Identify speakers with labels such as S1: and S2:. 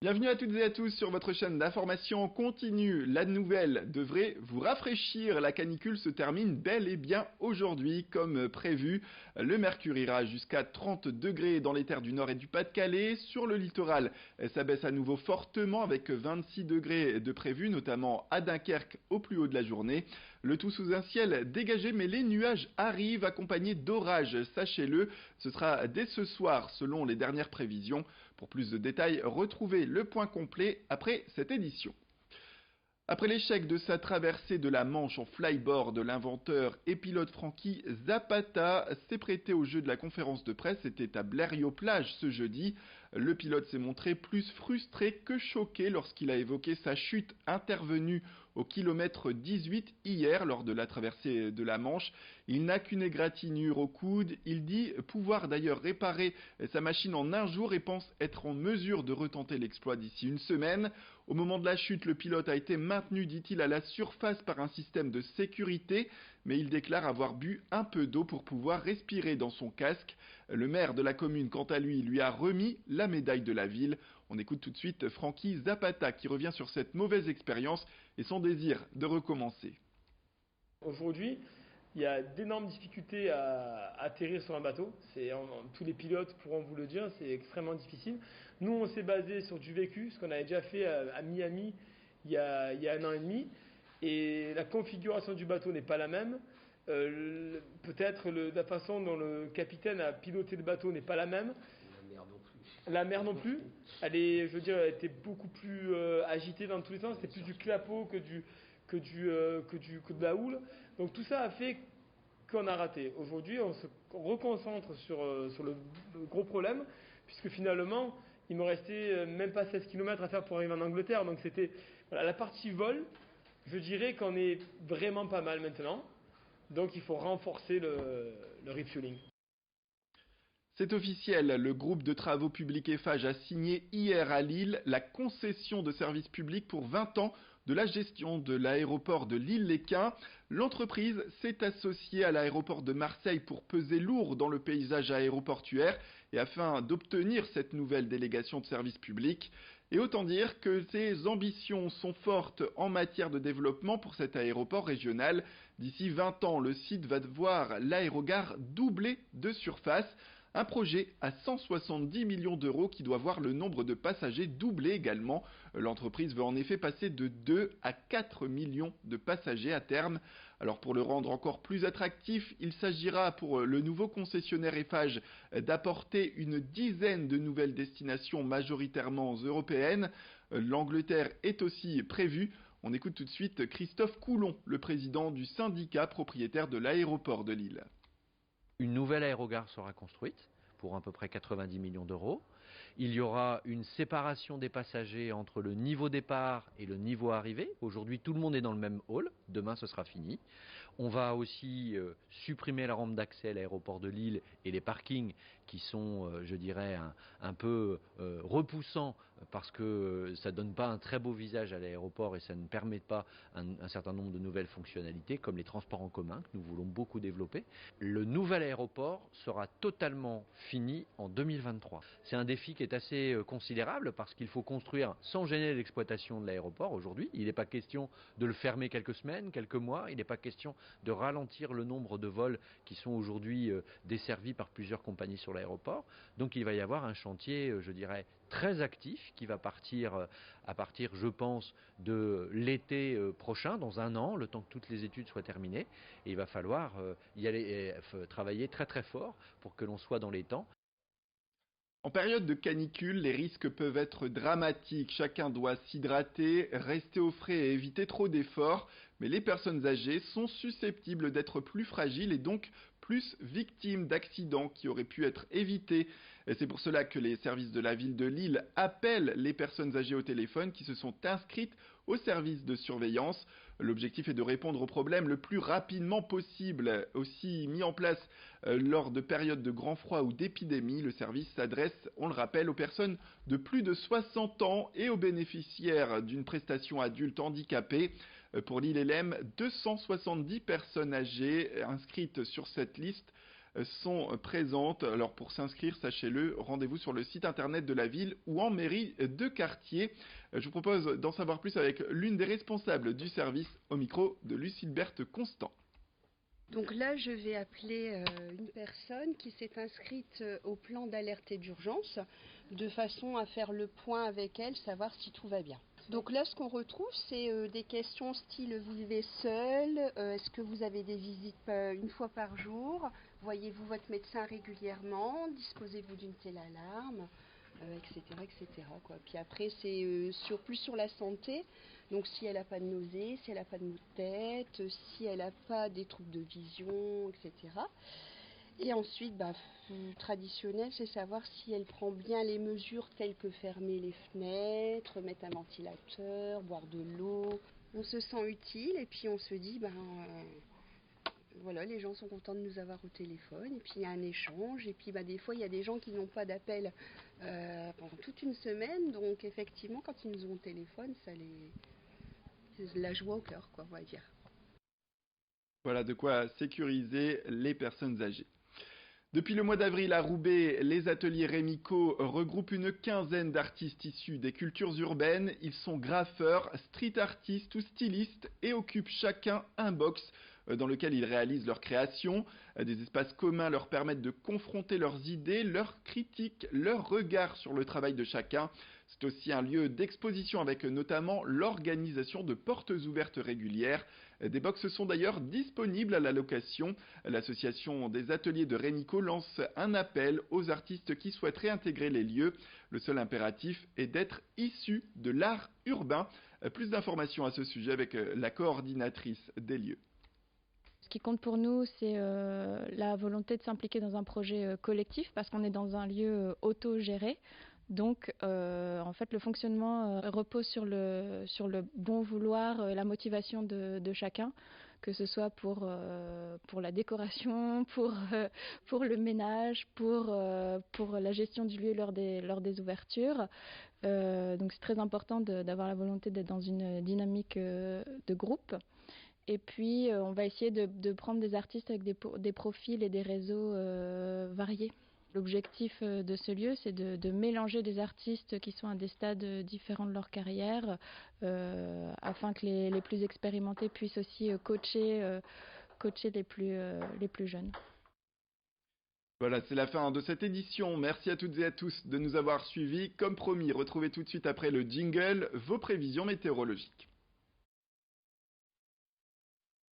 S1: Bienvenue à toutes et à tous sur votre chaîne d'information continue. La nouvelle devrait vous rafraîchir. La canicule se termine bel et bien aujourd'hui comme prévu. Le mercure ira jusqu'à 30 degrés dans les terres du Nord et du Pas-de-Calais. Sur le littoral, ça baisse à nouveau fortement avec 26 degrés de prévu, notamment à Dunkerque au plus haut de la journée. Le tout sous un ciel dégagé, mais les nuages arrivent accompagnés d'orages, sachez-le. Ce sera dès ce soir selon les dernières prévisions. Pour plus de détails, retrouvez le point complet après cette édition. Après l'échec de sa traversée de la Manche en flyboard, l'inventeur et pilote Frankie Zapata s'est prêté au jeu de la conférence de presse. C'était à Blériot-Plage ce jeudi. Le pilote s'est montré plus frustré que choqué lorsqu'il a évoqué sa chute intervenue au kilomètre 18 hier lors de la traversée de la Manche. Il n'a qu'une égratignure au coude. Il dit pouvoir d'ailleurs réparer sa machine en un jour et pense être en mesure de retenter l'exploit d'ici une semaine. Au moment de la chute, le pilote a été maintenu, dit-il, à la surface par un système de sécurité, mais il déclare avoir bu un peu d'eau pour pouvoir respirer dans son casque. Le maire de la commune, quant à lui a remis la médaille de la ville. On écoute tout de suite Frankie Zapata qui revient sur cette mauvaise expérience et son désir de recommencer.
S2: Aujourd'hui, il y a d'énormes difficultés à atterrir sur un bateau. Tous les pilotes pourront vous le dire, c'est extrêmement difficile. Nous, on s'est basé sur du vécu, ce qu'on avait déjà fait à Miami il y a 1 an et demi. Et la configuration du bateau n'est pas la même. Peut-être la façon dont le capitaine a piloté le bateau n'est pas la même. La mer non plus. Elle était beaucoup plus agitée dans tous les sens. C'était plus du clapot que de la houle. Donc tout ça a fait qu'on a raté. Aujourd'hui, on se reconcentre sur le gros problème, puisque finalement, il me restait même pas 16 km à faire pour arriver en Angleterre. Donc c'était voilà, la partie vol. Je dirais qu'on est vraiment pas mal maintenant. Donc il faut renforcer le refueling.
S1: C'est officiel, le groupe de travaux publics Eiffage a signé hier à Lille la concession de services publics pour 20 ans de la gestion de l'aéroport de Lille-les-Quins. L'entreprise s'est associée à l'aéroport de Marseille pour peser lourd dans le paysage aéroportuaire et afin d'obtenir cette nouvelle délégation de services publics. Et autant dire que ses ambitions sont fortes en matière de développement pour cet aéroport régional. D'ici 20 ans, le site va voir l'aérogare doubler de surface. Un projet à 170 millions d'euros qui doit voir le nombre de passagers doubler également. L'entreprise veut en effet passer de 2 à 4 millions de passagers à terme. Alors pour le rendre encore plus attractif, il s'agira pour le nouveau concessionnaire Eiffage d'apporter une dizaine de nouvelles destinations majoritairement européennes. L'Angleterre est aussi prévue. On écoute tout de suite Christophe Coulon, le président du syndicat propriétaire de l'aéroport de Lille.
S3: Une nouvelle aérogare sera construite pour à peu près 90 millions d'euros. Il y aura une séparation des passagers entre le niveau départ et le niveau arrivée. Aujourd'hui, tout le monde est dans le même hall. Demain, ce sera fini. On va aussi supprimer la rampe d'accès à l'aéroport de Lille et les parkings qui sont, je dirais, un peu repoussants parce que ça ne donne pas un très beau visage à l'aéroport et ça ne permet pas un certain nombre de nouvelles fonctionnalités comme les transports en commun que nous voulons beaucoup développer. Le nouvel aéroport sera totalement fini en 2023. C'est un défi qui est assez considérable parce qu'il faut construire sans gêner l'exploitation de l'aéroport aujourd'hui. Il n'est pas question de le fermer quelques semaines, quelques mois. Il n'est pas question de ralentir le nombre de vols qui sont aujourd'hui desservis par plusieurs compagnies sur l'aéroport. Donc il va y avoir un chantier, je dirais, très actif qui va partir à partir, je pense, de l'été prochain, dans 1 an, le temps que toutes les études soient terminées. Et il va falloir y aller travailler très très fort pour que l'on soit dans les temps.
S1: En période de canicule, les risques peuvent être dramatiques. Chacun doit s'hydrater, rester au frais et éviter trop d'efforts. Mais les personnes âgées sont susceptibles d'être plus fragiles et donc plus victimes d'accidents qui auraient pu être évités. Et c'est pour cela que les services de la ville de Lille appellent les personnes âgées au téléphone qui se sont inscrites au service de surveillance. L'objectif est de répondre au problème le plus rapidement possible. Aussi mis en place lors de périodes de grand froid ou d'épidémie, le service s'adresse, on le rappelle, aux personnes de plus de 60 ans et aux bénéficiaires d'une prestation adulte handicapée. Pour l'ILLM, 270 personnes âgées inscrites sur cette liste sont présentes. Alors pour s'inscrire, sachez-le, rendez-vous sur le site internet de la ville ou en mairie de quartier. Je vous propose d'en savoir plus avec l'une des responsables du service au micro de Lucille-Berthe Constant.
S4: Donc là, je vais appeler une personne qui s'est inscrite au plan d'alerte et d'urgence, de façon à faire le point avec elle, savoir si tout va bien. Donc là, ce qu'on retrouve, c'est des questions style « Vous vivez seul ? Est-ce que vous avez des visites une fois par jour ? Voyez-vous votre médecin régulièrement ? Disposez-vous d'une telle alarme ? Etc. quoi. Puis après, c'est plus sur la santé. Donc si elle n'a pas de nausées, si elle n'a pas de maux de tête, si elle n'a pas des troubles de vision, etc. Et ensuite, traditionnel, c'est savoir si elle prend bien les mesures telles que fermer les fenêtres, mettre un ventilateur, boire de l'eau. On se sent utile et puis on se dit, voilà, les gens sont contents de nous avoir au téléphone. Et puis il y a un échange. Et puis des fois, il y a des gens qui n'ont pas d'appel pendant toute une semaine. Donc effectivement, quand ils nous ont au téléphone, c'est la joie au cœur, quoi, on va dire.
S1: Voilà de quoi sécuriser les personnes âgées. Depuis le mois d'avril à Roubaix, les ateliers Rémico regroupent une quinzaine d'artistes issus des cultures urbaines. Ils sont graffeurs, street artistes ou stylistes et occupent chacun un box dans lequel ils réalisent leurs créations. Des espaces communs leur permettent de confronter leurs idées, leurs critiques, leurs regards sur le travail de chacun. C'est aussi un lieu d'exposition avec notamment l'organisation de portes ouvertes régulières. Des box sont d'ailleurs disponibles à la location. L'association des ateliers de Rémico lance un appel aux artistes qui souhaiteraient intégrer les lieux. Le seul impératif est d'être issu de l'art urbain. Plus d'informations à ce sujet avec la coordinatrice des lieux.
S5: Ce qui compte pour nous, c'est la volonté de s'impliquer dans un projet collectif parce qu'on est dans un lieu autogéré. Donc, en fait, le fonctionnement repose sur le bon vouloir, la motivation de chacun, que ce soit pour la décoration, pour le ménage, pour la gestion du lieu lors des ouvertures. Donc, c'est très important d'avoir la volonté d'être dans une dynamique de groupe. Et puis, on va essayer de prendre des artistes avec des profils et des réseaux variés. L'objectif de ce lieu, c'est de mélanger des artistes qui sont à des stades différents de leur carrière, afin que les plus expérimentés puissent aussi coacher les plus jeunes.
S1: Voilà, c'est la fin de cette édition. Merci à toutes et à tous de nous avoir suivis. Comme promis, retrouvez tout de suite après le jingle vos prévisions météorologiques.